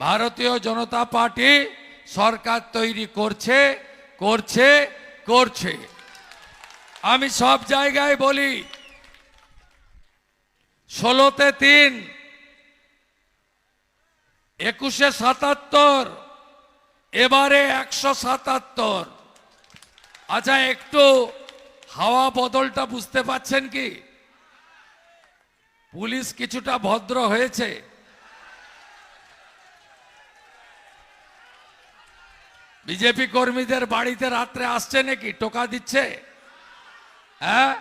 ভারতীয় জনতা পার্টি সরকার তৈরি করছে করছে করছে। আমি সব জায়গায় বলি 16তে 3, 21-এ 77, এবারে 177। আচ্ছা, একটু হাওয়া বদলটা বুঝতে পাচ্ছেন কি? পুলিশ কিছুটা ভদ্র হয়েছে। বিজেপি কর্মীদের বাড়িতে রাত্রে আসছে নাকি? টোকা দিচ্ছে? হ্যাঁ,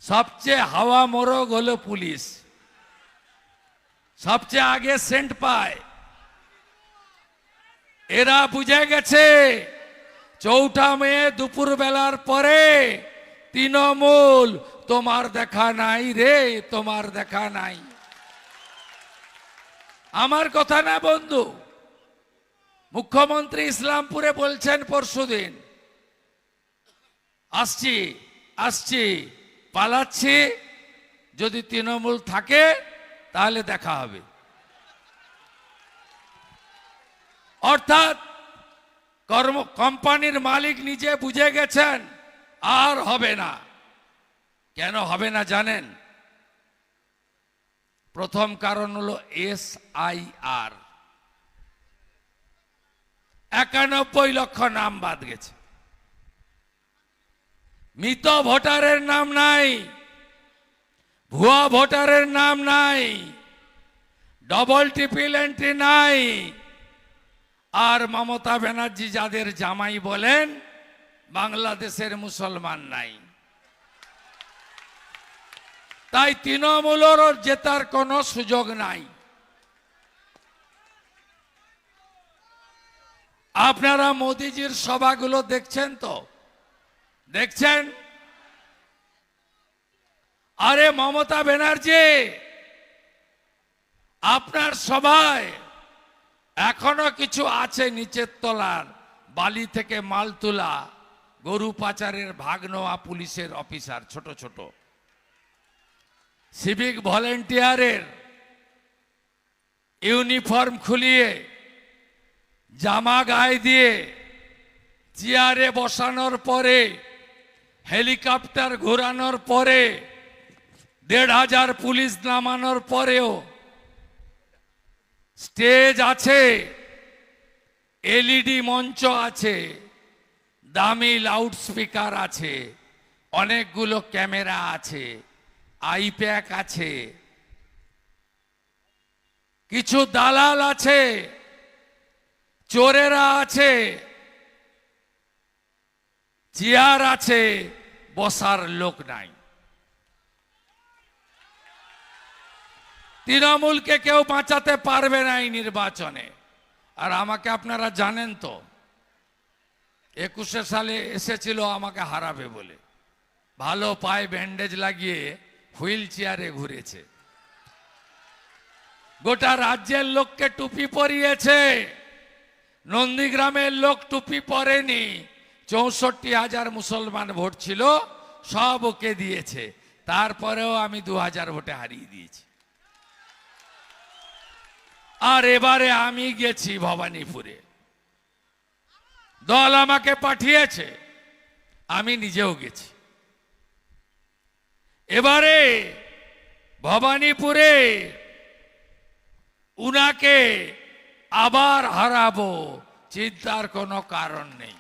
সবচেয়ে হাওয়া মোরগ হলো পুলিশ, সবচেয়ে আগে সেন্ট পায়। এরা বুঝে গেছে 4ঠা মে দুপুর বেলার পরে তৃণমূল তোমার দেখা নাই রে, তোমার দেখা নাই। আমার কথা না বন্ধু, মুখ্যমন্ত্রী ইসলামপুরে বলছেন পরশুদিন, আসছি আসছি, পালাচ্ছি, যদি তৃণমূল থাকে তাহলে দেখা হবে। অর্থাৎ কোম্পানির মালিক নিজে বুঝে গেছেন আর হবে না। কেন হবে না জানেন? প্রথম কারণ হলো SIR, 91 লক্ষ নাম বাদ গেছে। মৃত ভোটারের নাম নাই, ভুয়া ভোটারের নাম নাই, ডবল ট্রিপল এন্ট্রি নাই। আর মমতা ব্যানার্জি যাদের জামাই বলেন, বাংলাদেশের মুসলমান নাই। তাই তৃণমূলের জেতার কোনো সুযোগ নাই। আপনারা মোদিজির সভাগুলো দেখছেন তো? দেখছেন? আরে মমতা ব্যানার্জি, আপনার সভায় এখনো কিছু আছে নিচের তলার বালি থেকে মাল তোলা গরু পাচারের ভাগ নেওয়া পুলিশের অফিসার, ছোট ছোট সিভিক ভলেন্টিয়ারের ইউনিফর্ম খুলিয়ে জামা গায়ে দিয়ে চেয়ারে বসানোর পরে, হেলিকপ্টার ঘোরানোর পরে, 1,500 পুলিশ নামানোর পরেও স্টেজ আছে, LED মঞ্চ আছে, দামি লাউড স্পিকার আছে, অনেকগুলো ক্যামেরা আছে, আইপ্যাক আছে, কিছু দালাল আছে, চোরেরা আছে, চেয়ার আছে, বসার লোক নাই। তৃণমূলকে কেউ বাঁচাতে পারবে না এই নির্বাচনে। আর আমাকে আপনারা জানেন তো, 21 সালে এসেছিল আমাকে হারাবে বলে, ভালো পায়ে ব্যান্ডেজ লাগিয়ে হুইল চেয়ারে ঘুরেছে, গোটা রাজ্যের লোককে টুপি পরিয়েছে, নন্দীগ্রামের লোক টুপি পরেনি। 64,000 মুসলমান ভোট ছিল, সব ওকে দিয়েছে। তারপরেও আমি 2000 ভোটে হারিয়ে দিয়েছি। আর এবারে আমি গেছি ভবানীপুরে, দল আমাকে পাঠিয়েছে, আমি নিজেও গেছি। এবারে ভবানীপুরে উনাকে আবার হারাবো, চিন্তার কোনো কারণ নেই।